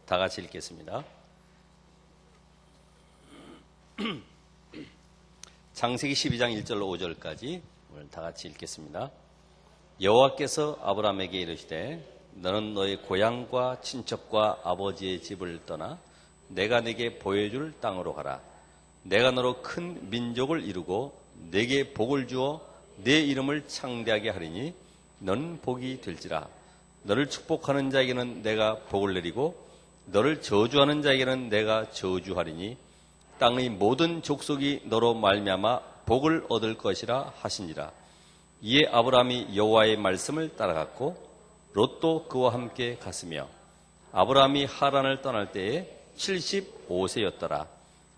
다 같이 읽겠습니다. 창세기 12장 1절로 5절까지 오늘 다 같이 읽겠습니다. 여호와께서 아브라함에게 이르시되 너는 너의 고향과 친척과 아버지의 집을 떠나 내가 네게 보여줄 땅으로 가라. 내가 너로 큰 민족을 이루고 네게 복을 주어 네 이름을 창대하게 하리니 너는 복이 될지라. 너를 축복하는 자에게는 내가 복을 내리고 너를 저주하는 자에게는 내가 저주하리니 땅의 모든 족속이 너로 말미암아 복을 얻을 것이라 하시니라. 이에 아브라함이 여호와의 말씀을 따라갔고 롯도 그와 함께 갔으며 아브라함이 하란을 떠날 때에 75세였더라.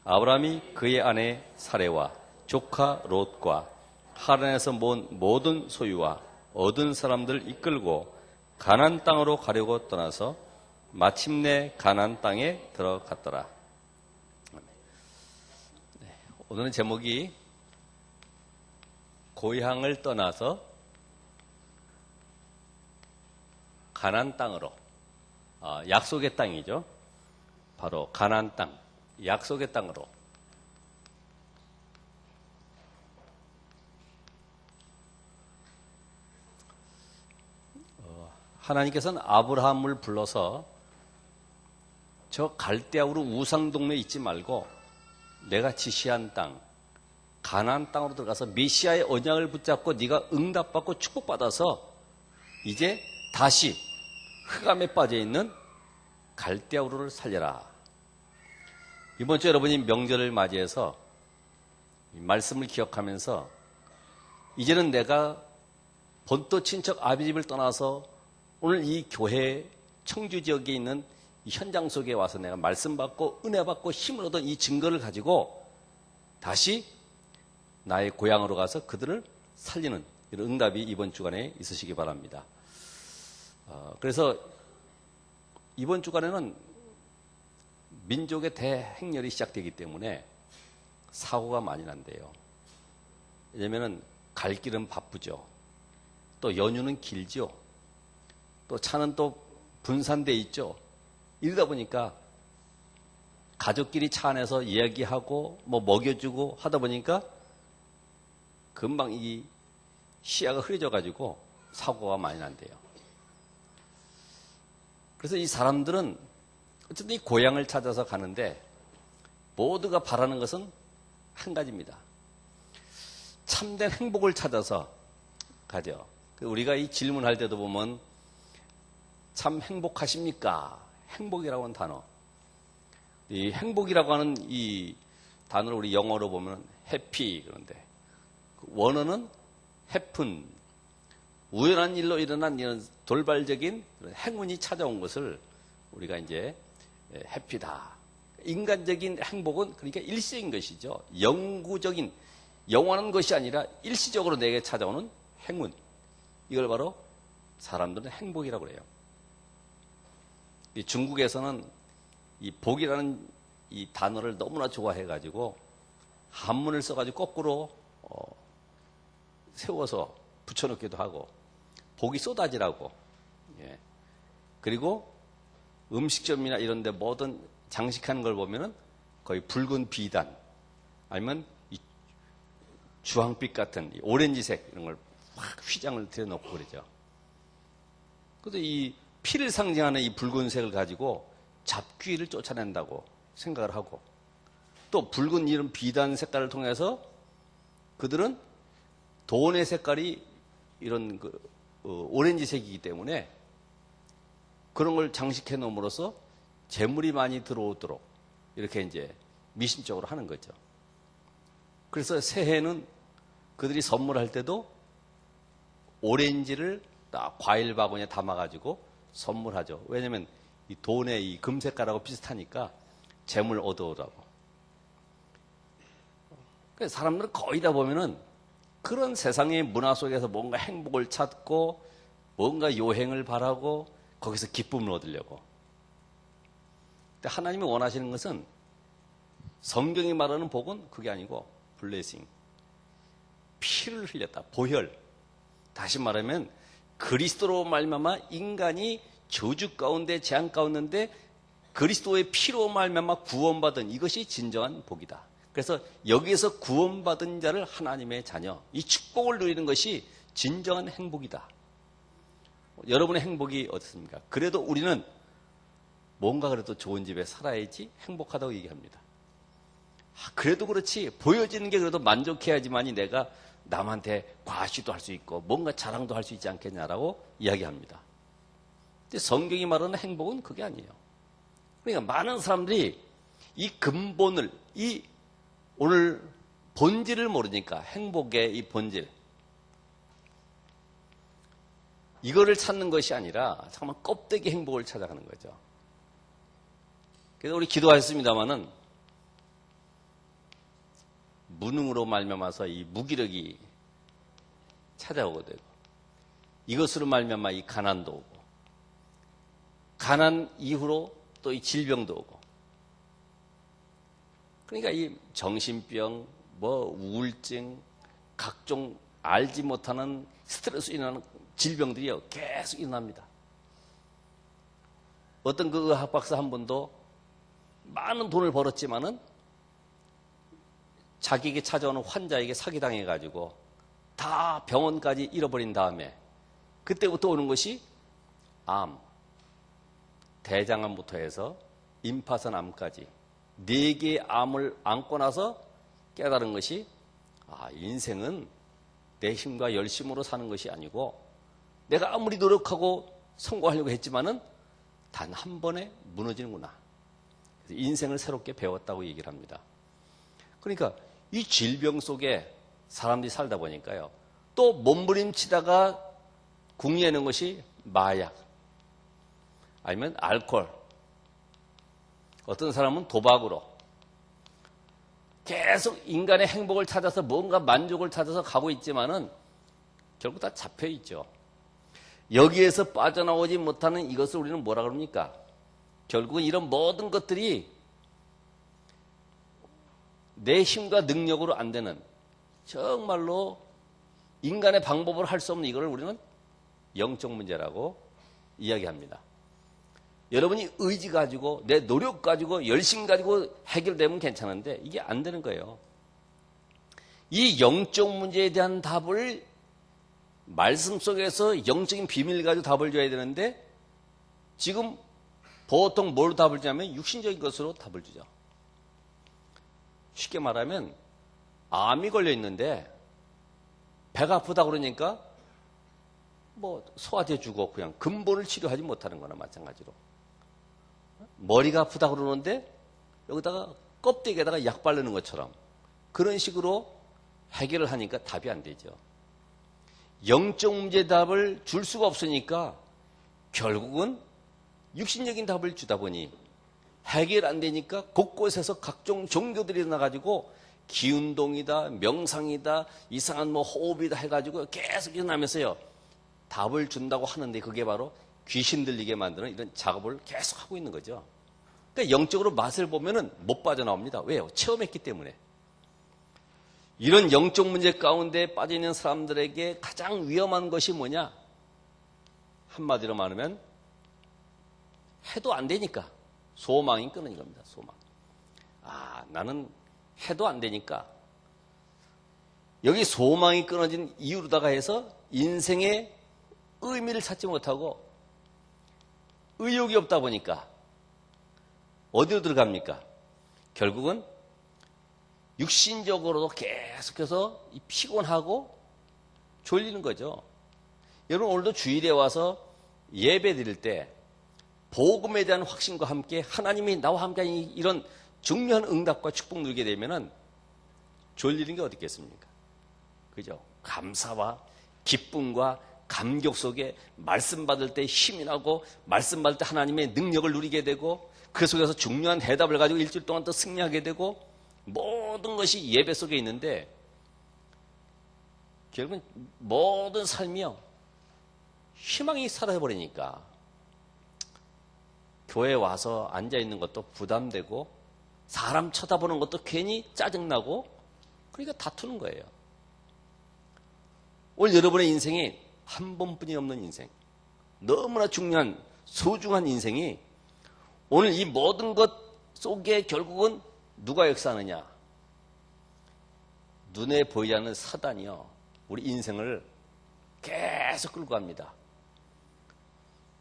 아브라함이 그의 아내 사레와 조카 롯과 하란에서 모은 모든 소유와 얻은 사람들 이끌고 가나안 땅으로 가려고 떠나서 마침내 가나안 땅에 들어갔더라. 오늘은 제목이 고향을 떠나서 가나안 땅으로, 약속의 땅이죠. 바로 가나안 땅, 약속의 땅으로. 하나님께서는 아브라함을 불러서 저 갈대아우르 우상 동네에 있지 말고 내가 지시한 땅, 가나안 땅으로 들어가서 메시아의 언약을 붙잡고 네가 응답받고 축복받아서 이제 다시 흑암에 빠져있는 갈대아우르를 살려라. 이번 주 여러분이 명절을 맞이해서 말씀을 기억하면서 이제는 내가 본토 친척 아비집을 떠나서 오늘 이 교회 청주 지역에 있는 이 현장 속에 와서 내가 말씀 받고 은혜 받고 힘을 얻은 이 증거를 가지고 다시 나의 고향으로 가서 그들을 살리는 이런 응답이 이번 주간에 있으시기 바랍니다. 그래서 이번 주간에는 민족의 대행렬이 시작되기 때문에 사고가 많이 난대요. 왜냐하면 갈 길은 바쁘죠. 또 연휴는 길죠. 또 차는 또 분산돼 있죠. 이러다 보니까 가족끼리 차 안에서 이야기하고 뭐 먹여주고 하다 보니까 금방 이 시야가 흐려져 가지고 사고가 많이 난대요. 그래서 이 사람들은 어쨌든 이 고향을 찾아서 가는데 모두가 바라는 것은 한 가지입니다. 참된 행복을 찾아서 가죠. 우리가 이 질문할 때도 보면 참 행복하십니까? 행복이라고 하는 단어. 이 행복이라고 하는 이 단어를 우리 영어로 보면 해피 그런데 원어는 해픈, 우연한 일로 일어난 이런 돌발적인 행운이 찾아온 것을 우리가 이제 해피다. 인간적인 행복은 그러니까 일시적인 것이죠. 영구적인, 영원한 것이 아니라 일시적으로 내게 찾아오는 행운. 이걸 바로 사람들은 행복이라고 그래요. 이 중국에서는 이 복이라는 이 단어를 너무나 좋아해가지고 한문을 써가지고 거꾸로 세워서 붙여놓기도 하고 복이 쏟아지라고. 예. 그리고 음식점이나 이런 데 모든 장식하는 걸 보면은 거의 붉은 비단 아니면 이 주황빛 같은 이 오렌지색 이런 걸 확 휘장을 들여놓고 그러죠. 그래서 이 피를 상징하는 이 붉은색을 가지고 잡귀를 쫓아낸다고 생각을 하고 또 붉은 이런 비단 색깔을 통해서 그들은 돈의 색깔이 이런 오렌지색이기 때문에 그런 걸 장식해 놓음으로써 재물이 많이 들어오도록 이렇게 이제 미심적으로 하는 거죠. 그래서 새해는 그들이 선물할 때도 오렌지를 딱 과일 바구니에 담아가지고 선물하죠. 왜냐하면 이 돈의 이 금색깔하고 비슷하니까 재물 얻어오라고. 그래서 사람들은 거의 다 보면은 그런 세상의 문화 속에서 뭔가 행복을 찾고 뭔가 요행을 바라고 거기서 기쁨을 얻으려고. 근데 하나님이 원하시는 것은 성경이 말하는 복은 그게 아니고 블레싱. 피를 흘렸다. 보혈. 다시 말하면 그리스도로 말미암아 인간이 저주 가운데 재앙 가운데 그리스도의 피로 말미암아 구원받은 이것이 진정한 복이다. 그래서 여기에서 구원받은 자를 하나님의 자녀, 이 축복을 누리는 것이 진정한 행복이다. 여러분의 행복이 어떻습니까? 그래도 우리는 뭔가 그래도 좋은 집에 살아야지 행복하다고 얘기합니다. 그래도 그렇지 보여지는 게 그래도 만족해야지만이 내가 남한테 과시도 할 수 있고 뭔가 자랑도 할 수 있지 않겠냐라고 이야기합니다. 근데 성경이 말하는 행복은 그게 아니에요. 그러니까 많은 사람들이 이 근본을, 이 오늘 본질을 모르니까 행복의 이 본질, 이거를 찾는 것이 아니라 잠깐만 껍데기 행복을 찾아가는 거죠. 그래서 우리 기도하셨습니다마는 무능으로 말미암아서 이 무기력이 찾아오게 되고 이것으로 말미암아 이 가난도 오고 가난 이후로 또 이 질병도 오고 그러니까 이 정신병, 뭐 우울증, 각종 알지 못하는 스트레스로 인한 질병들이 계속 일어납니다. 어떤 그 의학 박사 한 분도 많은 돈을 벌었지만은 자기에게 찾아오는 환자에게 사기당해가지고 다 병원까지 잃어버린 다음에 그때부터 오는 것이 암, 대장암부터 해서 임파선 암까지 4개의 암을 안고 나서 깨달은 것이 인생은 내 힘과 열심으로 사는 것이 아니고 내가 아무리 노력하고 성공하려고 했지만은 단 한 번에 무너지는구나. 그래서 인생을 새롭게 배웠다고 얘기를 합니다. 그러니까 이 질병 속에 사람들이 살다 보니까요. 또 몸부림치다가 궁리하는 것이 마약, 아니면 알코올, 어떤 사람은 도박으로 계속 인간의 행복을 찾아서 뭔가 만족을 찾아서 가고 있지만은 결국 다 잡혀 있죠. 여기에서 빠져나오지 못하는 이것을 우리는 뭐라 그럽니까? 결국은 이런 모든 것들이 내 힘과 능력으로 안 되는 정말로 인간의 방법으로 할 수 없는 이걸 우리는 영적 문제라고 이야기합니다. 여러분이 의지 가지고 내 노력 가지고 열심 가지고 해결되면 괜찮은데 이게 안 되는 거예요. 이 영적 문제에 대한 답을 말씀 속에서 영적인 비밀을 가지고 답을 줘야 되는데 지금 보통 뭘로 답을 주냐면 육신적인 것으로 답을 주죠. 쉽게 말하면 암이 걸려 있는데 배가 아프다 그러니까 뭐 소화제 주고 그냥 근본을 치료하지 못하는 거나 마찬가지로 머리가 아프다 그러는데 여기다가 껍데기에다가 약 바르는 것처럼 그런 식으로 해결을 하니까 답이 안 되죠. 영적 문제 답을 줄 수가 없으니까 결국은 육신적인 답을 주다 보니 해결 안 되니까 곳곳에서 각종 종교들이 일어나가지고 기운동이다, 명상이다, 이상한 뭐 호흡이다 해가지고 계속 일어나면서요. 답을 준다고 하는데 그게 바로 귀신 들리게 만드는 이런 작업을 계속 하고 있는 거죠. 그러니까 영적으로 맛을 보면은 못 빠져나옵니다. 왜요? 체험했기 때문에. 이런 영적 문제 가운데 빠져 있는 사람들에게 가장 위험한 것이 뭐냐? 한마디로 말하면 해도 안 되니까 소망이 끊어진 겁니다. 소망. 나는 해도 안 되니까. 여기 소망이 끊어진 이유로다가 해서 인생의 의미를 찾지 못하고 의욕이 없다 보니까 어디로 들어갑니까? 결국은 육신적으로도 계속해서 피곤하고 졸리는 거죠. 여러분 오늘도 주일에 와서 예배 드릴 때 복음에 대한 확신과 함께 하나님이 나와 함께 이런 중요한 응답과 축복 누리게 되면은 졸리는 게 어디 있겠습니까? 그죠? 감사와 기쁨과 감격 속에 말씀 받을 때 힘이 나고 말씀 받을 때 하나님의 능력을 누리게 되고 그 속에서 중요한 대답을 가지고 일주일 동안 또 승리하게 되고 모든 것이 예배 속에 있는데 결국은 모든 삶이요 희망이 사라져버리니까 교회에 와서 앉아있는 것도 부담되고 사람 쳐다보는 것도 괜히 짜증나고 그러니까 다투는 거예요. 오늘 여러분의 인생이 한 번뿐이 없는 인생, 너무나 중요한 소중한 인생이 오늘 이 모든 것 속에 결국은 누가 역사하느냐? 눈에 보이지 않는 사단이요. 우리 인생을 계속 끌고 갑니다.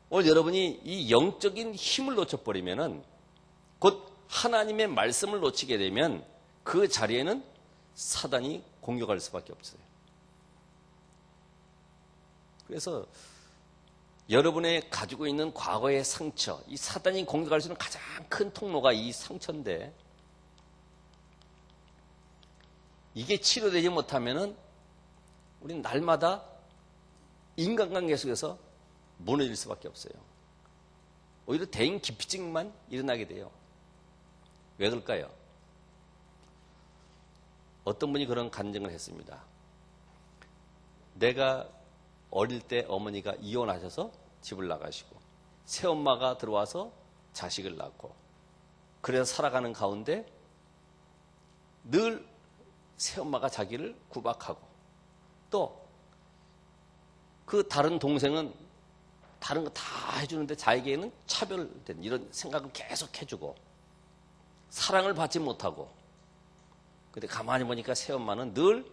오늘 여러분이 이 영적인 힘을 놓쳐버리면은 곧 하나님의 말씀을 놓치게 되면 그 자리에는 사단이 공격할 수밖에 없어요. 그래서 여러분의 가지고 있는 과거의 상처, 이 사단이 공격할 수 있는 가장 큰 통로가 이 상처인데 이게 치료되지 못하면은 우리는 날마다 인간관계 속에서 무너질 수밖에 없어요. 오히려 대인 기피증만 일어나게 돼요. 왜 그럴까요? 어떤 분이 그런 간증을 했습니다. 내가 어릴 때 어머니가 이혼하셔서 집을 나가시고 새엄마가 들어와서 자식을 낳고 그래서 살아가는 가운데 늘 새엄마가 자기를 구박하고 또 그 다른 동생은 다른 거 다 해주는데 자기에게는 차별된 이런 생각을 계속 해주고 사랑을 받지 못하고 근데 가만히 보니까 새엄마는 늘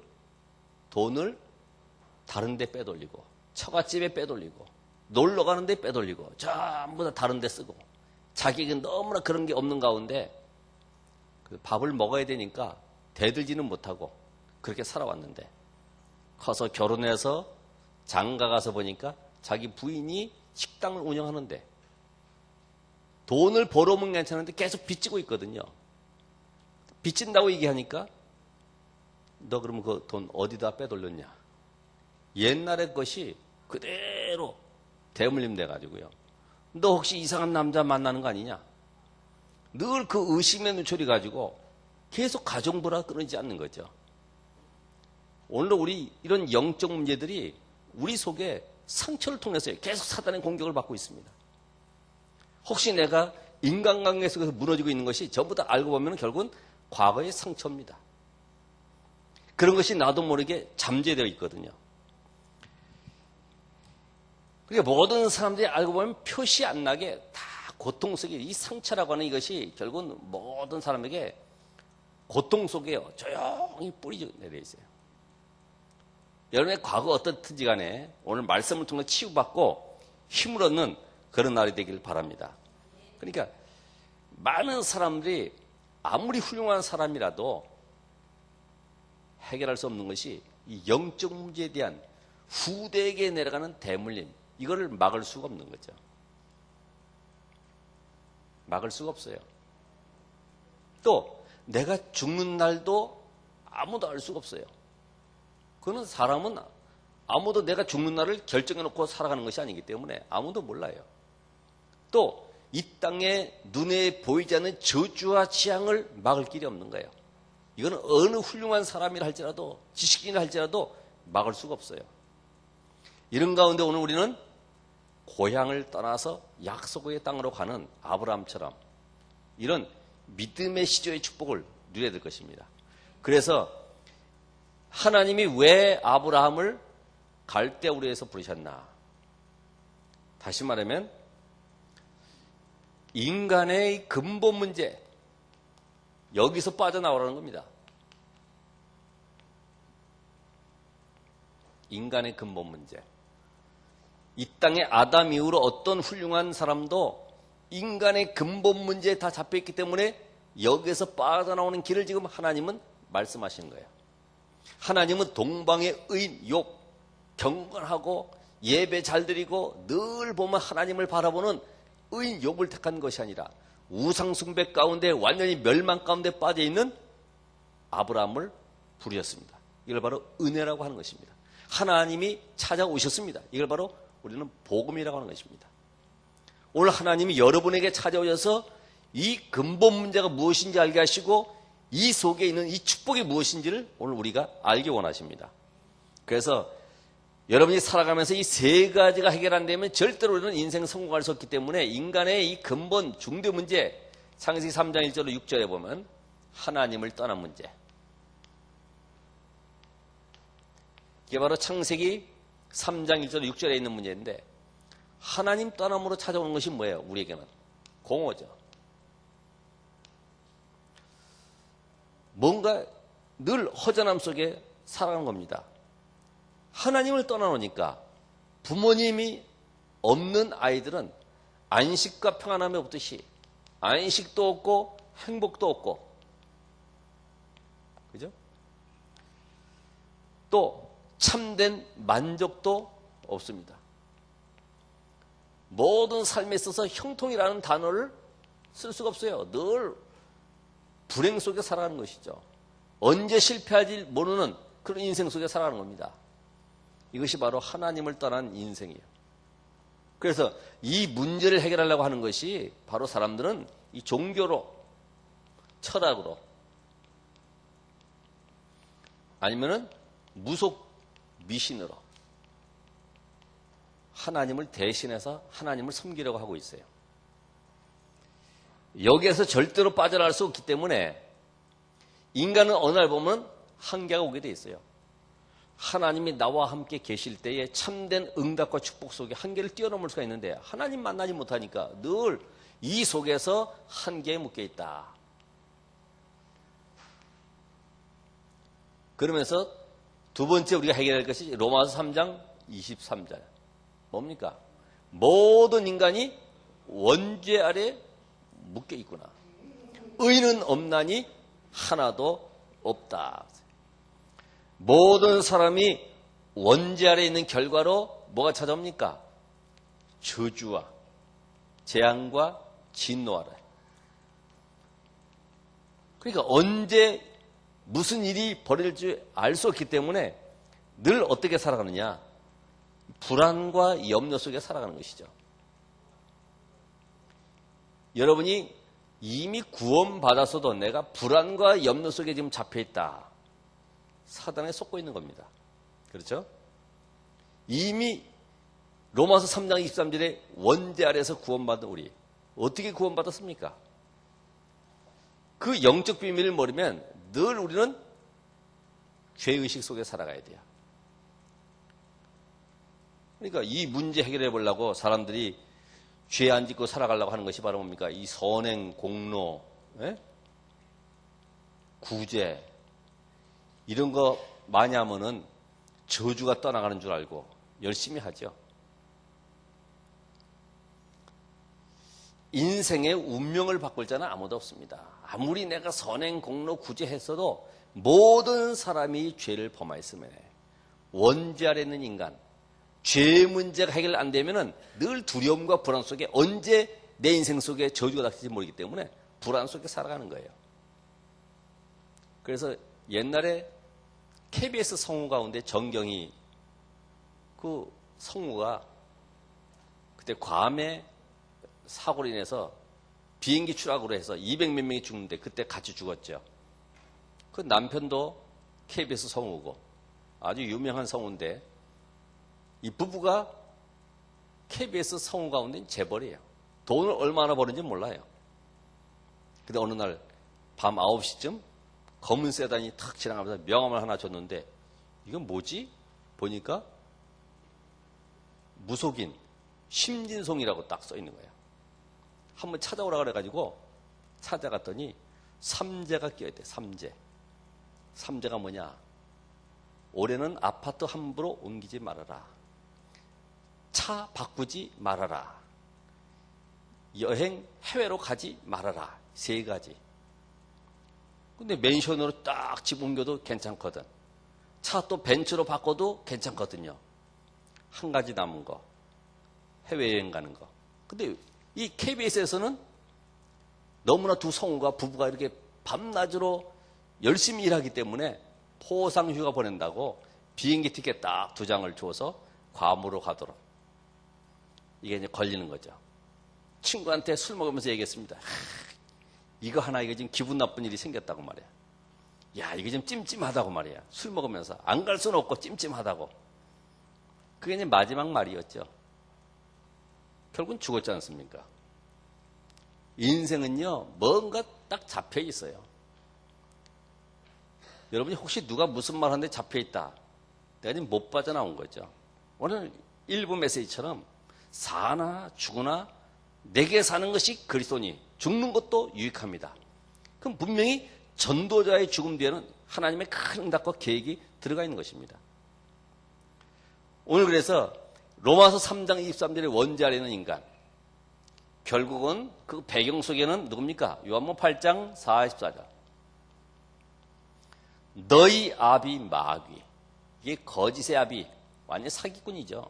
돈을 다른 데 빼돌리고 처갓집에 빼돌리고 놀러 가는데 빼돌리고 전부 다 다른 데 쓰고 자기에게 너무나 그런 게 없는 가운데 그 밥을 먹어야 되니까 대들지는 못하고 그렇게 살아왔는데 커서 결혼해서 장가 가서 보니까 자기 부인이 식당을 운영하는데 돈을 벌어오면 괜찮은데 계속 빚지고 있거든요. 빚진다고 얘기하니까 너 그러면 그 돈 어디다 빼돌렸냐? 옛날의 것이 그대로 대물림 돼가지고요. 너 혹시 이상한 남자 만나는 거 아니냐? 늘 그 의심의 눈초리 가지고 계속 가정부라 끊이지 않는 거죠. 오늘도 우리 이런 영적 문제들이 우리 속에 상처를 통해서 계속 사단의 공격을 받고 있습니다. 혹시 내가 인간관계 속에서 무너지고 있는 것이 전부 다 알고 보면 결국은 과거의 상처입니다. 그런 것이 나도 모르게 잠재되어 있거든요. 그러니까 모든 사람들이 알고 보면 표시 안 나게 다 고통 속에 이 상처라고 하는 이것이 결국은 모든 사람에게 고통 속에요. 조용히 뿌리 내려 있어요. 여러분의 과거 어떻든지 간에 오늘 말씀을 통해 치유받고 힘을 얻는 그런 날이 되길 바랍니다. 그러니까 많은 사람들이 아무리 훌륭한 사람이라도 해결할 수 없는 것이 이 영적 문제에 대한 후대에게 내려가는 대물림, 이거를 막을 수가 없는 거죠. 막을 수가 없어요. 또 내가 죽는 날도 아무도 알 수가 없어요. 그거는 사람은 아무도 내가 죽는 날을 결정해놓고 살아가는 것이 아니기 때문에 아무도 몰라요. 또 이 땅에 눈에 보이지 않는 저주와 재앙을 막을 길이 없는 거예요. 이거는 어느 훌륭한 사람이라 할지라도 지식인이라 할지라도 막을 수가 없어요. 이런 가운데 오늘 우리는 고향을 떠나서 약속의 땅으로 가는 아브라함처럼 이런 믿음의 시조의 축복을 누려야 될 것입니다. 그래서 하나님이 왜 아브라함을 갈대우르에서 부르셨나? 다시 말하면 인간의 근본 문제, 여기서 빠져나오라는 겁니다. 인간의 근본 문제. 이 땅에 아담 이후로 어떤 훌륭한 사람도 인간의 근본 문제에 다 잡혀있기 때문에 여기에서 빠져나오는 길을 지금 하나님은 말씀하시는 거예요. 하나님은 동방의 의인 욥, 경건하고 예배 잘 드리고 늘 보면 하나님을 바라보는 의인 욥을 택한 것이 아니라 우상숭배 가운데 완전히 멸망 가운데 빠져있는 아브라함을 부르셨습니다. 이걸 바로 은혜라고 하는 것입니다. 하나님이 찾아오셨습니다. 이걸 바로 우리는 복음이라고 하는 것입니다. 오늘 하나님이 여러분에게 찾아오셔서 이 근본 문제가 무엇인지 알게 하시고 이 속에 있는 이 축복이 무엇인지를 오늘 우리가 알기 원하십니다. 그래서 여러분이 살아가면서 이 세 가지가 해결 안 되면 절대로 우리는 인생 성공할 수 없기 때문에 인간의 이 근본 중대 문제, 창세기 3장 1절로 6절에 보면 하나님을 떠난 문제, 이게 바로 창세기 3장 1절 6절에 있는 문제인데 하나님 떠남으로 찾아오는 것이 뭐예요? 우리에게는 공허죠. 뭔가 늘 허전함 속에 살아가는 겁니다. 하나님을 떠나놓으니까 부모님이 없는 아이들은 안식과 평안함이 없듯이 안식도 없고 행복도 없고, 그죠? 또 참된 만족도 없습니다. 모든 삶에 있어서 형통이라는 단어를 쓸 수가 없어요. 늘 불행 속에 살아가는 것이죠. 언제 실패할지 모르는 그런 인생 속에 살아가는 겁니다. 이것이 바로 하나님을 떠난 인생이에요. 그래서 이 문제를 해결하려고 하는 것이 바로 사람들은 이 종교로, 철학으로, 아니면은 무속 미신으로 하나님을 대신해서 하나님을 섬기려고 하고 있어요. 여기에서 절대로 빠져나갈 수 없기 때문에 인간은 어느 날 보면 한계가 오게 돼 있어요. 하나님이 나와 함께 계실 때에 참된 응답과 축복 속에 한계를 뛰어넘을 수가 있는데 하나님 만나지 못하니까 늘 이 속에서 한계에 묶여 있다. 그러면서 두 번째 우리가 해결할 것이 로마서 3장 23절. 뭡니까? 모든 인간이 원죄 아래 묶여 있구나. 의는 없나니 하나도 없다. 모든 사람이 원죄 아래 있는 결과로 뭐가 찾아옵니까? 저주와 재앙과 진노하라. 그러니까 언제 무슨 일이 벌어질지 알 수 없기 때문에 늘 어떻게 살아가느냐? 불안과 염려 속에 살아가는 것이죠. 여러분이 이미 구원받았어도 내가 불안과 염려 속에 지금 잡혀있다. 사단에 속고 있는 겁니다. 그렇죠? 이미 로마서 3장 23절에 원죄 아래에서 구원받은 우리 어떻게 구원받았습니까? 그 영적 비밀을 모르면 늘 우리는 죄의식 속에 살아가야 돼요. 그러니까 이 문제 해결해 보려고 사람들이 죄 안 짓고 살아가려고 하는 것이 바로 뭡니까? 이 선행, 공로, 구제 이런 거 많이 하면은 저주가 떠나가는 줄 알고 열심히 하죠. 인생의 운명을 바꿀 자는 아무도 없습니다. 아무리 내가 선행, 공로, 구제했어도 모든 사람이 죄를 범하였으면 원죄 아래 있는 인간, 죄 문제가 해결 안 되면은 늘 두려움과 불안 속에 언제 내 인생 속에 저주가 닥칠지 모르기 때문에 불안 속에 살아가는 거예요. 그래서 옛날에 KBS 성우 가운데 정경이 그 성우가 그때 괌에 사고로 인해서 비행기 추락으로 해서 200몇 명이 죽는데 그때 같이 죽었죠. 그 남편도 KBS 성우고 아주 유명한 성우인데 이 부부가 KBS 성우 가운데 재벌이에요. 돈을 얼마나 버는지 몰라요. 근데 어느 날 밤 9시쯤 검은 세단이 탁 지나가면서 명함을 하나 줬는데 이건 뭐지? 보니까 무속인 심진송이라고 딱 써 있는 거예요. 한번 찾아오라 그래가지고 찾아갔더니 삼재가 끼어있대. 삼재. 삼재가 뭐냐? 올해는 아파트 함부로 옮기지 말아라. 차 바꾸지 말아라. 여행 해외로 가지 말아라. 3가지. 근데 맨션으로 딱 집 옮겨도 괜찮거든. 차 또 벤츠로 바꿔도 괜찮거든요. 한 가지 남은 거. 해외여행 가는 거. 근데 이 KBS에서는 너무나 두 성우가 부부가 이렇게 밤낮으로 열심히 일하기 때문에 포상휴가 보낸다고 비행기 티켓 딱 2장을 줘서 괌으로 가도록. 이게 이제 걸리는 거죠. 친구한테 술 먹으면서 얘기했습니다. 이거 하나 이거 지금 기분 나쁜 일이 생겼다고 말이야. 야, 이게 좀 찜찜하다고 말이야. 술 먹으면서 안 갈 수는 없고 찜찜하다고. 그게 이제 마지막 말이었죠. 결국은 죽었지 않습니까? 인생은요, 뭔가 딱 잡혀 있어요. 여러분이 혹시 누가 무슨 말 하는데 잡혀 있다. 내가 지금 못 빠져나온 거죠. 오늘 일부 메시지처럼 사나 죽으나 내게 사는 것이 그리스도니 죽는 것도 유익합니다. 그럼 분명히 전도자의 죽음 뒤에는 하나님의 큰 응답과 계획이 들어가 있는 것입니다. 오늘 그래서 로마서 3장 23절의 원죄하려는 인간, 결국은 그 배경 속에는 누굽니까? 요한복음 8장 44절. 너희 아비 마귀. 이게 거짓의 아비, 완전 사기꾼이죠.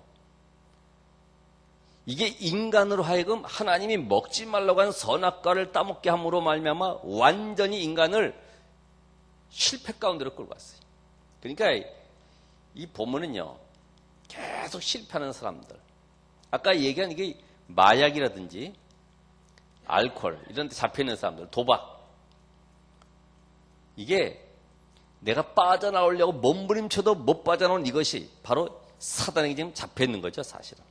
이게 인간으로 하여금 하나님이 먹지 말라고 한 선악과를 따먹게 함으로 말미암아 완전히 인간을 실패 가운데로 끌고 왔어요. 그러니까 이 본문은요, 계속 실패하는 사람들, 아까 얘기한 이게 마약이라든지 알코올 이런 데 잡혀있는 사람들, 도박, 이게 내가 빠져나오려고 몸부림쳐도 못 빠져나온 이것이 바로 사단에게 지금 잡혀있는 거죠. 사실은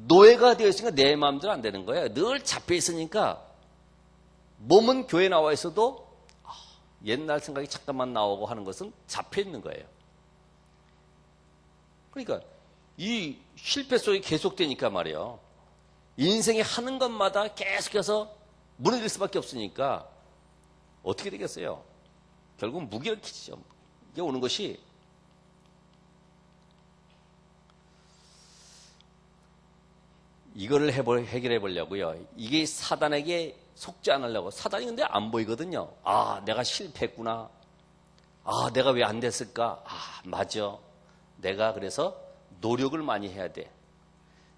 노예가 되어 있으니까 내 마음대로 안 되는 거예요. 늘 잡혀있으니까 몸은 교회 나와 있어도 옛날 생각이 잠깐만 나오고 하는 것은 잡혀있는 거예요. 그러니까 이 실패 속에 계속되니까 말이에요. 인생이 하는 것마다 계속해서 무너질 수밖에 없으니까 어떻게 되겠어요? 결국 무기력해지죠. 이게 오는 것이 이거를 해결해 보려고요. 이게 사단에게 속지 않으려고. 사단이 근데 안 보이거든요. 아, 내가 실패했구나. 아, 내가 왜 안 됐을까? 아, 맞아. 내가 그래서 노력을 많이 해야 돼.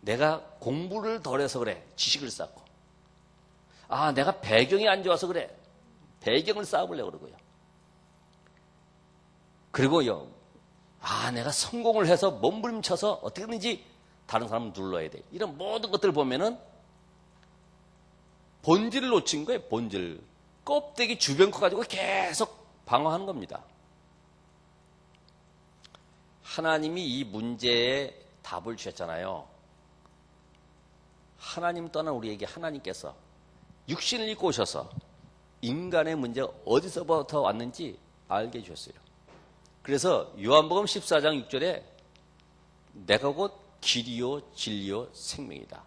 내가 공부를 덜 해서 그래. 지식을 쌓고. 아, 내가 배경이 안 좋아서 그래. 배경을 쌓아보려고 그러고요. 그리고요, 아, 내가 성공을 해서 몸부림쳐서 어떻게든지 다른 사람을 눌러야 돼. 이런 모든 것들을 보면은 본질을 놓친 거예요. 본질. 껍데기 주변 거 가지고 계속 방어하는 겁니다. 하나님이 이 문제에 답을 주셨잖아요. 하나님 떠난 우리에게 하나님께서 육신을 입고 오셔서 인간의 문제가 어디서부터 왔는지 알게 해주셨어요. 그래서 요한복음 14장 6절에 내가 곧 길이요 진리요 생명이다.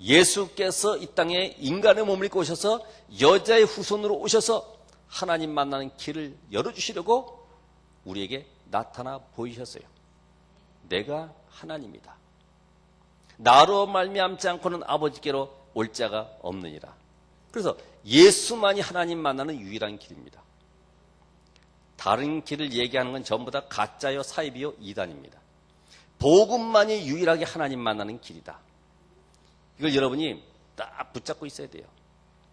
예수께서 이 땅에 인간의 몸을 입고 오셔서 여자의 후손으로 오셔서 하나님 만나는 길을 열어주시려고 우리에게 나타나 보이셨어요. 내가 하나님이다. 나로 말미암지 않고는 아버지께로 올 자가 없느니라. 그래서 예수만이 하나님 만나는 유일한 길입니다. 다른 길을 얘기하는 건 전부 다 가짜요 사입이요 이단입니다. 복음만이 유일하게 하나님 만나는 길이다. 이걸 여러분이 딱 붙잡고 있어야 돼요.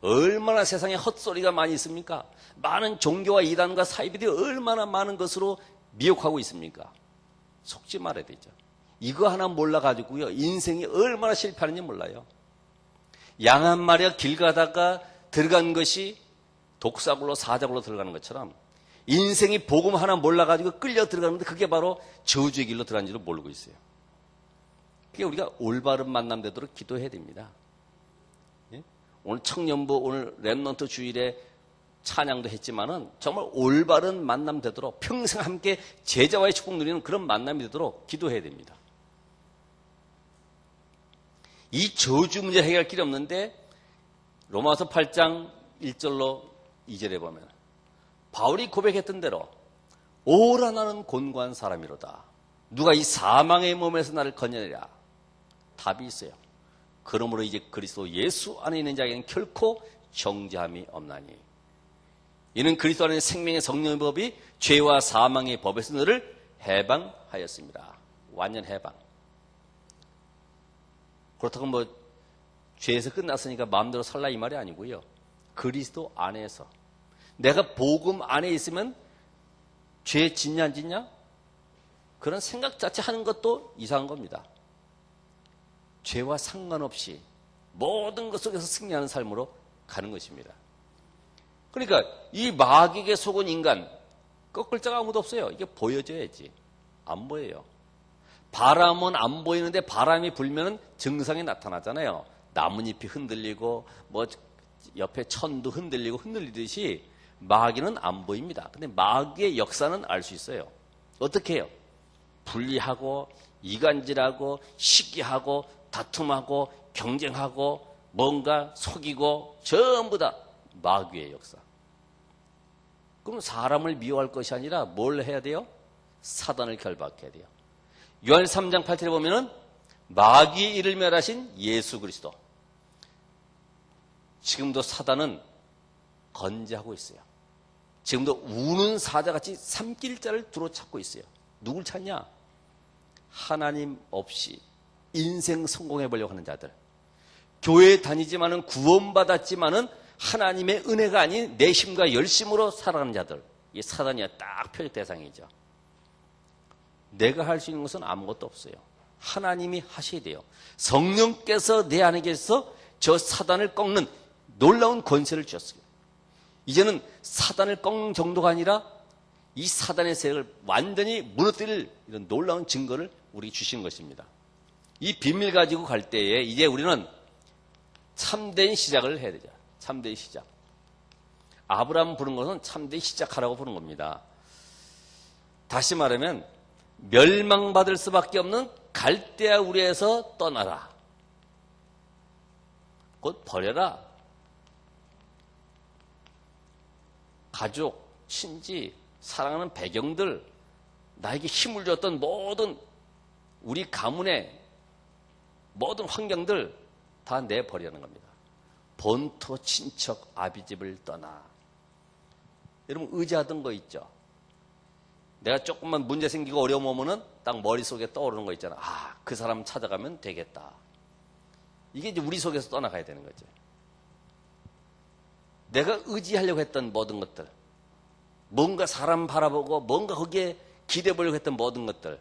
얼마나 세상에 헛소리가 많이 있습니까? 많은 종교와 이단과 사이비들이 얼마나 많은 것으로 미혹하고 있습니까? 속지 말아야 되죠. 이거 하나 몰라가지고요, 인생이 얼마나 실패하는지 몰라요. 양 한 마리가 길 가다가 들어간 것이 독사굴로 사자굴로 들어가는 것처럼 인생이 복음 하나 몰라가지고 끌려 들어가는데 그게 바로 저주의 길로 들어간지도 모르고 있어요. 그게 우리가 올바른 만남 되도록 기도해야 됩니다. 예? 오늘 청년부, 오늘 렘넌트 주일에 찬양도 했지만은 정말 올바른 만남 되도록 평생 함께 제자와의 축복 누리는 그런 만남이 되도록 기도해야 됩니다. 이 저주 문제 해결할 길이 없는데 로마서 8장 1절로 2절에 보면 바울이 고백했던 대로 오라 나는 곤고한 사람이로다. 누가 이 사망의 몸에서 나를 건져내랴. 답이 있어요. 그러므로 이제 그리스도 예수 안에 있는 자에게는 결코 정죄함이 없나니 이는 그리스도 안에 생명의 성령의 법이 죄와 사망의 법에서 너를 해방하였습니다. 완전 해방. 그렇다고 뭐 죄에서 끝났으니까 마음대로 살라 이 말이 아니고요. 그리스도 안에서 내가 복음 안에 있으면 죄 짓냐 안 짓냐? 그런 생각 자체 하는 것도 이상한 겁니다. 죄와 상관없이 모든 것 속에서 승리하는 삶으로 가는 것입니다. 그러니까 이 마귀에게 속은 인간 꺾을 자가 아무도 없어요. 이게 보여져야지. 안 보여요. 바람은 안 보이는데 바람이 불면 증상이 나타나잖아요. 나뭇잎이 흔들리고 뭐 옆에 천도 흔들리듯이 마귀는 안 보입니다. 근데 마귀의 역사는 알 수 있어요. 어떻게 해요? 분리하고 이간질하고 시기하고 다툼하고 경쟁하고 뭔가 속이고 전부 다 마귀의 역사. 그럼 사람을 미워할 것이 아니라 뭘 해야 돼요? 사단을 결박해야 돼요. 요한 3장 8절에 보면은 마귀의 일을 멸하신 예수 그리스도. 지금도 사단은 건재하고 있어요. 지금도 우는 사자같이 삼킬 자를 두루 찾고 있어요. 누굴 찾냐? 하나님 없이 인생 성공해 보려고 하는 자들. 교회에 다니지만은 구원받았지만은 하나님의 은혜가 아닌 내심과 열심으로 살아가는 자들. 이게 사단이야 딱 표적 대상이죠. 내가 할 수 있는 것은 아무것도 없어요. 하나님이 하셔야 돼요. 성령께서 내 안에 계셔서 저 사단을 꺾는 놀라운 권세를 주셨어요. 이제는 사단을 꺾는 정도가 아니라 이 사단의 세력을 완전히 무너뜨릴 이런 놀라운 증거를 우리에게 주신 것입니다. 이 비밀 가지고 갈 때에 이제 우리는 참된 시작을 해야 되죠. 참된 시작. 아브라함 부른 것은 참된 시작하라고 부른 겁니다. 다시 말하면 멸망받을 수밖에 없는 갈대아 우리에서 떠나라. 곧 버려라. 가족, 친지, 사랑하는 배경들, 나에게 힘을 줬던 모든 우리 가문의 모든 환경들 다 내버리는 겁니다. 본토 친척 아비집을 떠나. 여러분 의지하던 거 있죠? 내가 조금만 문제 생기고 어려움 오면은 딱 머릿속에 떠오르는 거 있잖아. 아, 그 사람 찾아가면 되겠다. 이게 이제 우리 속에서 떠나가야 되는 거죠. 내가 의지하려고 했던 모든 것들, 뭔가 사람 바라보고 뭔가 거기에 기대해 보려고 했던 모든 것들,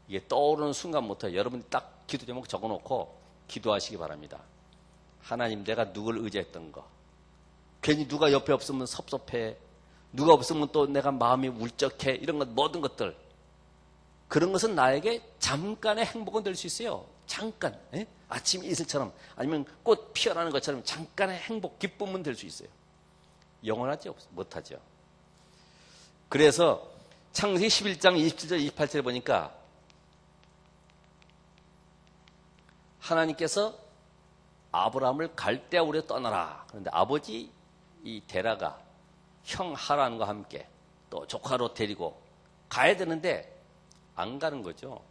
이게 떠오르는 순간부터 여러분이 딱 기도 제목 적어놓고 기도하시기 바랍니다. 하나님, 내가 누굴 의지했던 거, 괜히 누가 옆에 없으면 섭섭해, 누가 없으면 또 내가 마음이 울적해, 이런 것 모든 것들, 그런 것은 나에게 잠깐의 행복은 될 수 있어요. 잠깐, 아침 이슬처럼 아니면 꽃 피어나는 것처럼 잠깐의 행복, 기쁨은 될 수 있어요. 영원하지 못하죠. 그래서 창세기 11장 27절 28절에 보니까 하나님께서 아브라함을 갈대아 우리에 떠나라. 그런데 아버지 이 데라가 형 하란과 함께 또 조카로 데리고 가야 되는데 안 가는 거죠.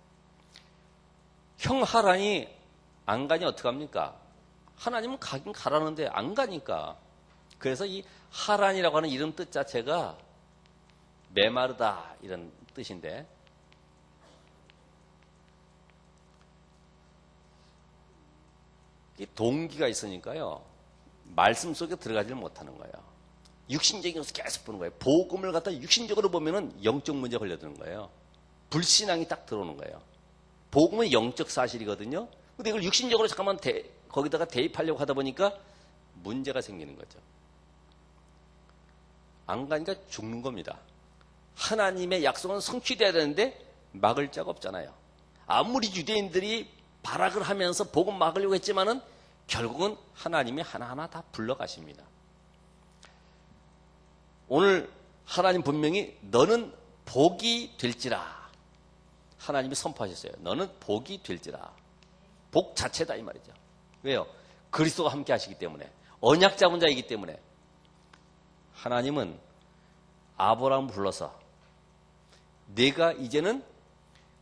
형 하란이 안 가니 어떡합니까? 하나님은 가긴 가라는데 안 가니까. 그래서 이 하란이라고 하는 이름 뜻 자체가 메마르다 이런 뜻인데, 이 동기가 있으니까요 말씀 속에 들어가지를 못하는 거예요. 육신적인 것을 계속 보는 거예요. 복음을 갖다 육신적으로 보면은 영적 문제 걸려드는 거예요. 불신앙이 딱 들어오는 거예요. 복음은 영적 사실이거든요. 근데 이걸 육신적으로 잠깐만 거기다가 대입하려고 하다 보니까 문제가 생기는 거죠. 안 가니까 죽는 겁니다. 하나님의 약속은 성취돼야 되는데 막을 자가 없잖아요. 아무리 유대인들이 발악을 하면서 복음 막으려고 했지만은 결국은 하나님이 하나하나 다 불러가십니다. 오늘 하나님 분명히 너는 복이 될지라 하나님이 선포하셨어요. 너는 복이 될지라. 복 자체다 이 말이죠. 왜요? 그리스도가 함께 하시기 때문에, 언약 잡은 자이기 때문에. 하나님은 아브라함을 불러서 내가 이제는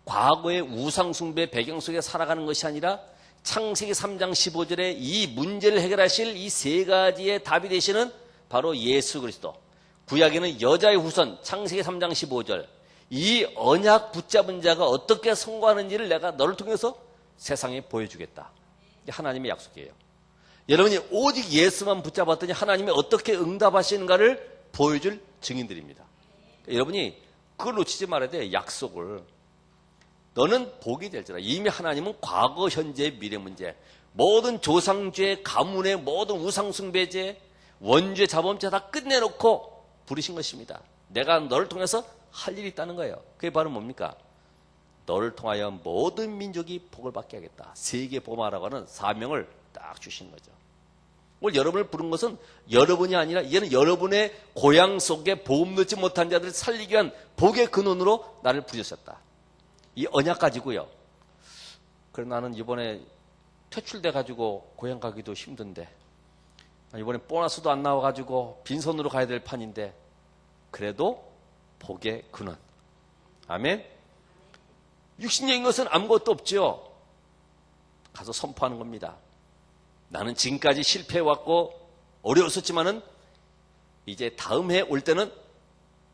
과거의 우상숭배 배경 속에 살아가는 것이 아니라 창세기 3장 15절에 이 문제를 해결하실 이 세 가지의 답이 되시는 바로 예수 그리스도. 구약에는 여자의 후손 창세기 3장 15절. 이 언약 붙잡은 자가 어떻게 성공하는지를 내가 너를 통해서 세상에 보여주겠다. 이게 하나님의 약속이에요. 여러분이 오직 예수만 붙잡았더니 하나님이 어떻게 응답하시는가를 보여줄 증인들입니다. 그러니까 여러분이 그걸 놓치지 말아야 돼요. 약속을. 너는 복이 될지라. 이미 하나님은 과거, 현재, 미래 문제, 모든 조상죄, 가문의 모든 우상숭배죄, 원죄, 자범죄 다 끝내놓고 부르신 것입니다. 내가 너를 통해서 할 일이 있다는 거예요. 그게 바로 뭡니까? 너를 통하여 모든 민족이 복을 받게 하겠다. 세계 복음화라고 하는 사명을 딱 주신 거죠. 오늘 여러분을 부른 것은 여러분이 아니라 이제는 여러분의 고향 속에 복음 넣지 못한 자들을 살리기 위한 복의 근원으로 나를 부르셨다. 이 언약 가지고요. 그래 나는 이번에 퇴출돼 가지고 고향 가기도 힘든데, 이번에 보너스도 안 나와 가지고 빈손으로 가야 될 판인데 그래도 복의 근원. 아멘. 육신적인 것은 아무것도 없죠. 가서 선포하는 겁니다. 나는 지금까지 실패해왔고 어려웠었지만은 이제 다음 해 올 때는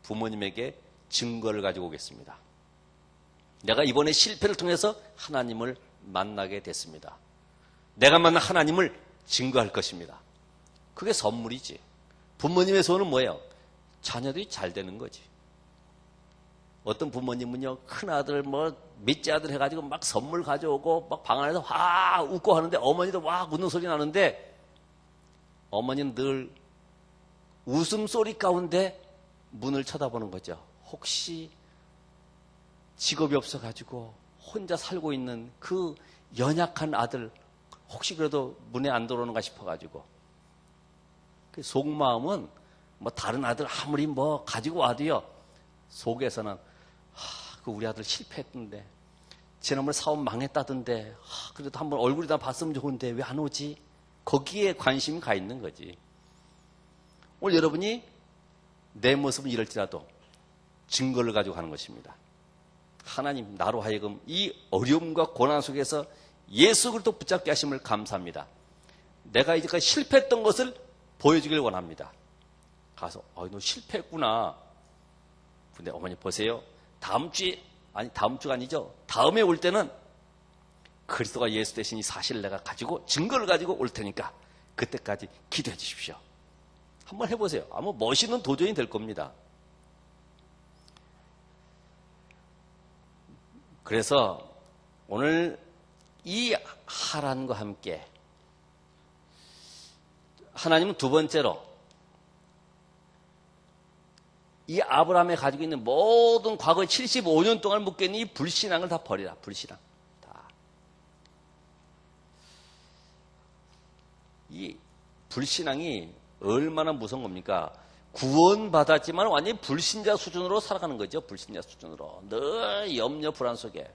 부모님에게 증거를 가지고 오겠습니다. 내가 이번에 실패를 통해서 하나님을 만나게 됐습니다. 내가 만난 하나님을 증거할 것입니다. 그게 선물이지. 부모님의 소원은 뭐예요? 자녀들이 잘 되는 거지. 어떤 부모님은요, 큰아들, 밑째 아들 해가지고 막 선물 가져오고, 막 방 안에서 와 웃고 하는데, 어머니도 와 웃는 소리 나는데, 어머니는 늘 웃음소리 가운데 문을 쳐다보는 거죠. 혹시 직업이 없어가지고 혼자 살고 있는 그 연약한 아들, 혹시 그래도 문에 안 들어오는가 싶어가지고. 그 속마음은 다른 아들 아무리 가지고 와도요, 속에서는 그 우리 아들 실패했던데, 지난번에 사업 망했다던데, 그래도 한번 얼굴이나 봤으면 좋은데 왜 안 오지? 거기에 관심이 가 있는 거지. 오늘 여러분이 내 모습은 이럴지라도 증거를 가지고 가는 것입니다. 하나님, 나로 하여금 이 어려움과 고난 속에서 예수 그리스도 붙잡게 하심을 감사합니다. 내가 이제까지 실패했던 것을 보여주길 원합니다. 가서 너 실패했구나. 근데 어머니 보세요. 다음 주가 아니죠. 다음에 올 때는 그리스도가 예수 되신 이 사실을 내가 가지고 증거를 가지고 올 테니까 그때까지 기도해 주십시오. 한번 해보세요. 아마 멋있는 도전이 될 겁니다. 그래서 오늘 이 하란과 함께 하나님은 두 번째로 이 아브라함이 가지고 있는 모든 과거 75년 동안 묶여있는 이 불신앙을 다 버리라. 불신앙. 다. 이 불신앙이 얼마나 무서운 겁니까? 구원받았지만 완전히 불신자 수준으로 살아가는 거죠. 불신자 수준으로. 늘 염려 불안 속에.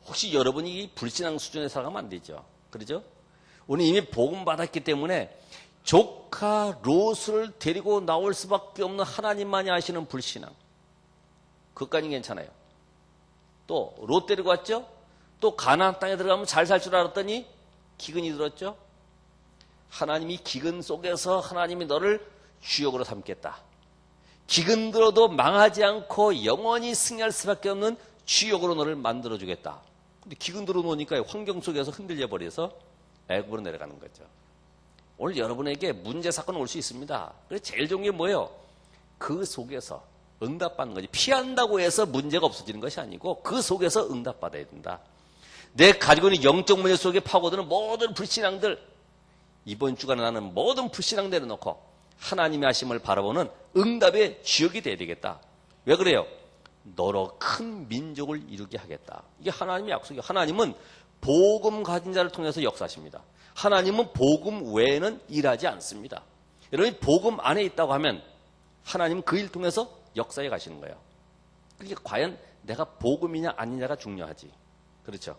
혹시 여러분이 이 불신앙 수준에 살아가면 안 되죠. 그러죠? 오늘 이미 복음 받았기 때문에 조카 롯을 데리고 나올 수밖에 없는 하나님만이 아시는 불신앙. 그것까지는 괜찮아요. 또 롯 데리고 왔죠? 또 가나안 땅에 들어가면 잘 살 줄 알았더니 기근이 들었죠? 하나님이 기근 속에서 하나님이 너를 주역으로 삼겠다. 기근 들어도 망하지 않고 영원히 승리할 수밖에 없는 주역으로 너를 만들어주겠다. 근데 기근 들어놓으니까 환경 속에서 흔들려 버려서 애굽으로 내려가는 거죠. 오늘 여러분에게 문제 사건이 올 수 있습니다. 그래서 제일 좋은 게 뭐예요? 그 속에서 응답받는 거지. 피한다고 해서 문제가 없어지는 것이 아니고 그 속에서 응답받아야 된다. 내 가지고 있는 영적 문제 속에 파고드는 모든 불신앙들, 이번 주간에 나는 모든 불신앙 내려놓고 하나님의 하심을 바라보는 응답의 주역이 되어야 되겠다. 왜 그래요? 너로 큰 민족을 이루게 하겠다. 이게 하나님의 약속이에요. 하나님은 복음 가진 자를 통해서 역사하십니다. 하나님은 복음 외에는 일하지 않습니다. 여러분이 복음 안에 있다고 하면 하나님은 그 일 통해서 역사에 가시는 거예요. 그게 과연 내가 복음이냐 아니냐가 중요하지. 그렇죠?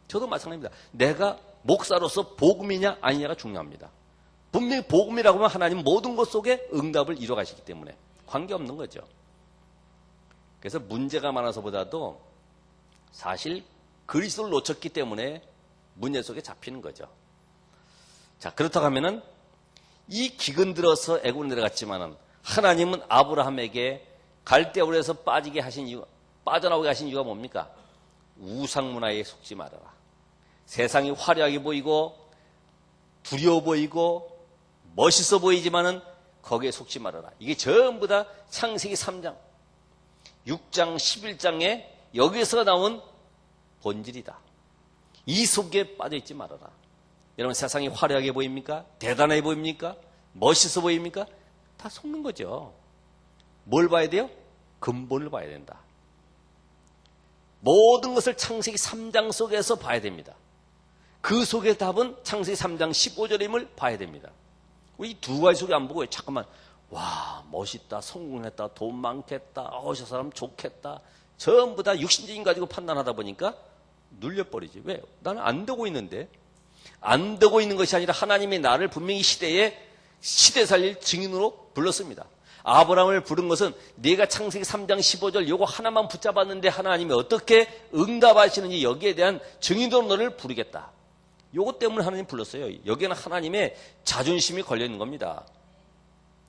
저도 마찬가지입니다. 내가 목사로서 복음이냐 아니냐가 중요합니다. 분명히 복음이라고 하면 하나님 모든 것 속에 응답을 이루어 가시기 때문에 관계없는 거죠. 그래서 문제가 많아서보다도 사실 그리스도를 놓쳤기 때문에 문제 속에 잡히는 거죠. 자, 그렇다고 하면은 이 기근 들어서 애굽으로 내려갔지만은 하나님은 아브라함에게 갈대아우르에서 빠져나오게 하신 이유가 뭡니까? 우상 문화에 속지 말아라. 세상이 화려하게 보이고 두려워 보이고 멋있어 보이지만은 거기에 속지 말아라. 이게 전부 다 창세기 3장, 6장, 11장에 여기서 나온 본질이다. 이 속에 빠져있지 말아라. 여러분 세상이 화려하게 보입니까? 대단해 보입니까? 멋있어 보입니까? 다 속는 거죠. 뭘 봐야 돼요? 근본을 봐야 된다. 모든 것을 창세기 3장 속에서 봐야 됩니다. 그 속의 답은 창세기 3장 15절임을 봐야 됩니다. 이 두 가지 속에 안 보고 잠깐만 와 멋있다, 성공했다, 돈 많겠다, 저 사람 좋겠다, 전부 다 육신적인 가지고 판단하다 보니까 눌려버리지. 왜요? 나는 안 되고 있는데. 안 되고 있는 것이 아니라 하나님이 나를 분명히 시대에 시대 살릴 증인으로 불렀습니다. 아브라함을 부른 것은 네가 창세기 3장 15절 요거 하나만 붙잡았는데 하나님이 어떻게 응답하시는지 여기에 대한 증인으로 너를 부르겠다. 요거 때문에 하나님 불렀어요. 여기에는 하나님의 자존심이 걸려 있는 겁니다.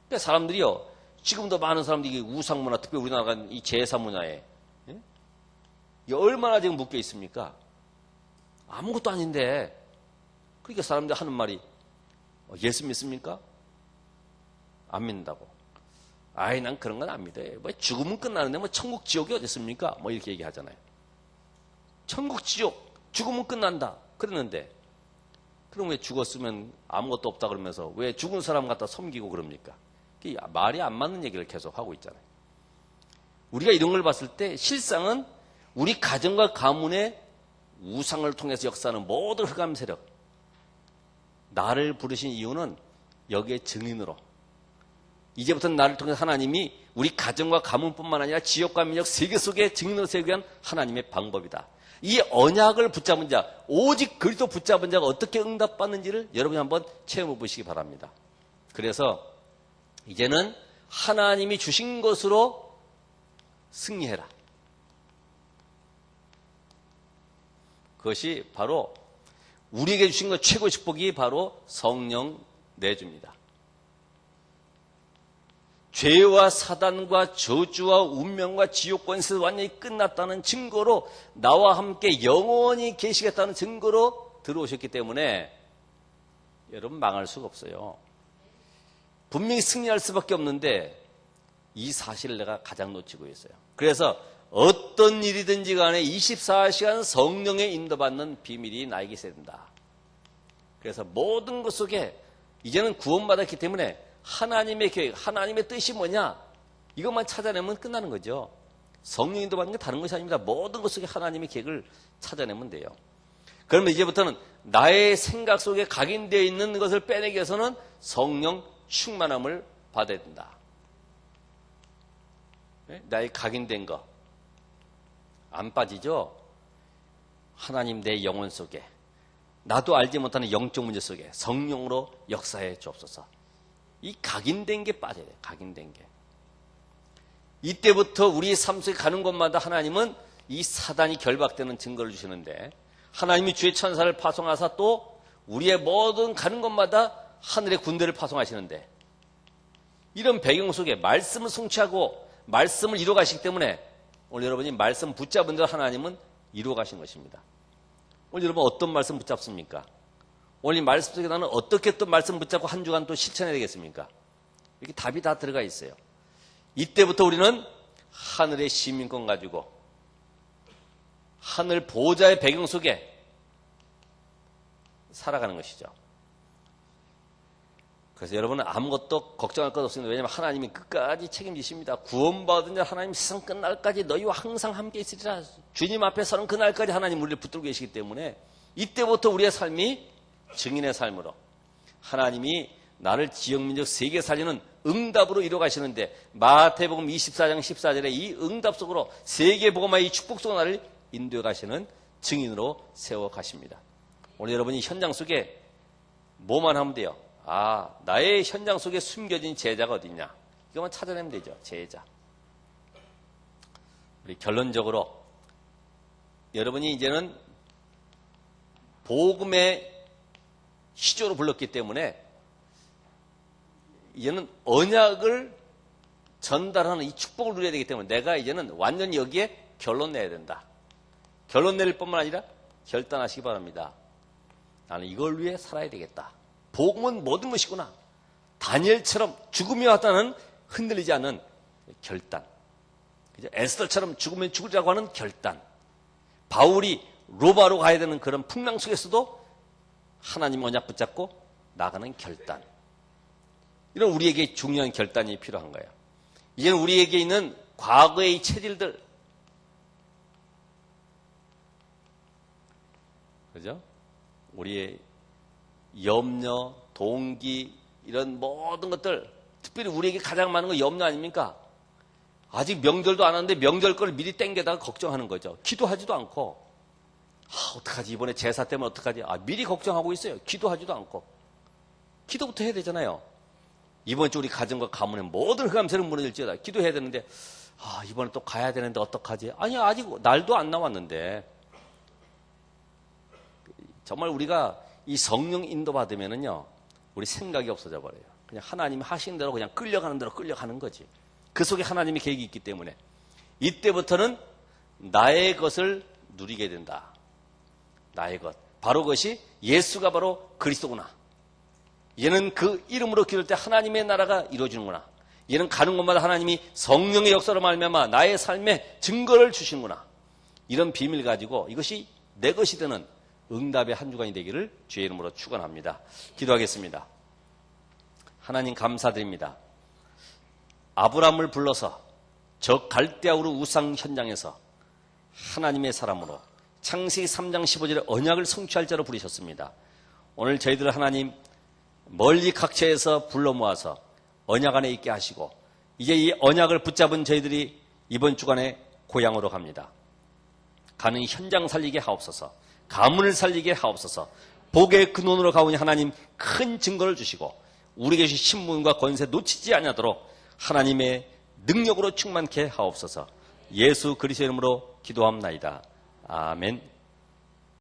그러니까 사람들이요, 지금도 많은 사람들이 우상문화, 특히 우리나라가 이 제사 문화에 이게 얼마나 지금 묶여 있습니까? 아무것도 아닌데. 그러니까 사람들이 하는 말이 예수 믿습니까? 안 믿는다고. 아이, 난 그런 건 안 믿어요. 뭐 죽으면 끝나는데 뭐 천국 지옥이 어디 있습니까? 뭐 이렇게 얘기하잖아요. 천국 지옥, 죽으면 끝난다. 그랬는데 그럼 왜 죽었으면 아무것도 없다 그러면서 왜 죽은 사람 갖다 섬기고 그럽니까? 말이 안 맞는 얘기를 계속 하고 있잖아요. 우리가 이런 걸 봤을 때 실상은 우리 가정과 가문의 우상을 통해서 역사하는 모든 흑암 세력, 나를 부르신 이유는 여기에 증인으로, 이제부터는 나를 통해서 하나님이 우리 가정과 가문뿐만 아니라 지역과 민족 세계 속에 증인으로 세우기 위한 하나님의 방법이다. 이 언약을 붙잡은 자, 오직 그리스도 붙잡은 자가 어떻게 응답받는지를 여러분이 한번 체험해 보시기 바랍니다. 그래서 이제는 하나님이 주신 것으로 승리해라. 그것이 바로 우리에게 주신 것 최고의 축복이 바로 성령 내줍니다. 죄와 사단과 저주와 운명과 지옥 권세에서 완전히 끝났다는 증거로 나와 함께 영원히 계시겠다는 증거로 들어오셨기 때문에 여러분 망할 수가 없어요. 분명히 승리할 수밖에 없는데 이 사실을 내가 가장 놓치고 있어요. 그래서 어떤 일이든지 간에 24시간 성령의 인도받는 비밀이 나에게 있어야 된다. 그래서 모든 것 속에 이제는 구원받았기 때문에 하나님의 계획, 하나님의 뜻이 뭐냐? 이것만 찾아내면 끝나는 거죠. 성령 인도받는 게 다른 것이 아닙니다. 모든 것 속에 하나님의 계획을 찾아내면 돼요. 그러면 이제부터는 나의 생각 속에 각인되어 있는 것을 빼내기 위해서는 성령 충만함을 받아야 된다. 나의 각인된 거 안 빠지죠? 하나님 내 영혼 속에, 나도 알지 못하는 영적 문제 속에 성령으로 역사해 주옵소서. 이 각인된 게 빠져야 돼요. 각인된 게. 이때부터 우리 삶 속에 가는 곳마다 하나님은 이 사단이 결박되는 증거를 주시는데, 하나님이 주의 천사를 파송하사 또 우리의 모든 가는 곳마다 하늘의 군대를 파송하시는데, 이런 배경 속에 말씀을 성취하고 말씀을 이루어 가시기 때문에 오늘 여러분이 말씀 붙잡은 대로 하나님은 이루어 가신 것입니다. 오늘 여러분 어떤 말씀 붙잡습니까? 오늘 이 말씀 속에 나는 어떻게 또 말씀 붙잡고 한 주간 또 실천해야 되겠습니까? 이렇게 답이 다 들어가 있어요. 이때부터 우리는 하늘의 시민권 가지고 하늘 보호자의 배경 속에 살아가는 것이죠. 그래서 여러분은 아무것도 걱정할 것 없습니다. 왜냐하면 하나님이 끝까지 책임지십니다. 구원받은 자 하나님 세상 끝날까지 너희와 항상 함께 있으리라. 주님 앞에 서는 그날까지 하나님 우리를 붙들고 계시기 때문에 이때부터 우리의 삶이 증인의 삶으로 하나님이 나를 지역민족 세계 살리는 응답으로 이루어가시는데, 마태복음 24장 14절에 이 응답 속으로 세계복음화의 이 축복 속으로 나를 인도해 가시는 증인으로 세워가십니다. 오늘 여러분이 현장 속에 뭐만 하면 돼요? 아, 나의 현장 속에 숨겨진 제자가 어디 있냐? 이것만 찾아내면 되죠. 제자. 우리 결론적으로 여러분이 이제는 복음의 시조로 불렀기 때문에 이제는 언약을 전달하는 이 축복을 누려야 되기 때문에 내가 이제는 완전히 여기에 결론 내야 된다. 결론 내릴 뿐만 아니라 결단하시기 바랍니다. 나는 이걸 위해 살아야 되겠다. 복음은 모든 것이구나. 다니엘처럼 죽음이 왔다는 흔들리지 않는 결단. 에스더처럼 죽으면 죽으라고 하는 결단. 바울이 로마로 가야 되는 그런 풍랑 속에서도 하나님 언약 붙잡고 나가는 결단. 이런 우리에게 중요한 결단이 필요한 거예요. 이제는 우리에게 있는 과거의 체질들, 그죠? 우리의 염려, 동기, 이런 모든 것들, 특별히 우리에게 가장 많은 건 염려 아닙니까? 아직 명절도 안 왔는데 명절 걸 미리 땡겨다가 걱정하는 거죠. 기도하지도 않고, 어떡하지? 이번에 제사 때문에 어떡하지? 미리 걱정하고 있어요. 기도하지도 않고. 기도부터 해야 되잖아요. 이번 주 우리 가정과 가문의 모든 흑암세력 무너질지어다. 기도해야 되는데 이번에 또 가야 되는데 어떡하지? 아니 아직 날도 안 나왔는데. 정말 우리가 이 성령 인도받으면은요 우리 생각이 없어져 버려요. 그냥 하나님이 하신 대로 그냥 끌려가는 대로 끌려가는 거지. 그 속에 하나님의 계획이 있기 때문에 이때부터는 나의 것을 누리게 된다. 나의 것. 바로 그것이 예수가 바로 그리스도구나. 얘는 그 이름으로 기도할 때 하나님의 나라가 이루어지는구나. 얘는 가는 곳마다 하나님이 성령의 역사로 말미암아 나의 삶에 증거를 주시는구나. 이런 비밀 가지고 이것이 내 것이 되는 응답의 한 주간이 되기를 주의 이름으로 축원합니다. 기도하겠습니다. 하나님 감사드립니다. 아브라함을 불러서 저 갈대아우르 우상 현장에서 하나님의 사람으로 창세기 3장 15절에 언약을 성취할 자로 부르셨습니다. 오늘 저희들을 하나님 멀리 각처에서 불러 모아서 언약 안에 있게 하시고 이제 이 언약을 붙잡은 저희들이 이번 주간에 고향으로 갑니다. 가는 현장 살리게 하옵소서. 가문을 살리게 하옵소서. 복의 근원으로 가오니 하나님 큰 증거를 주시고 우리에게 주신 신분과 권세 놓치지 아니하도록 하나님의 능력으로 충만케 하옵소서. 예수 그리스도의 이름으로 기도합나이다. 아멘.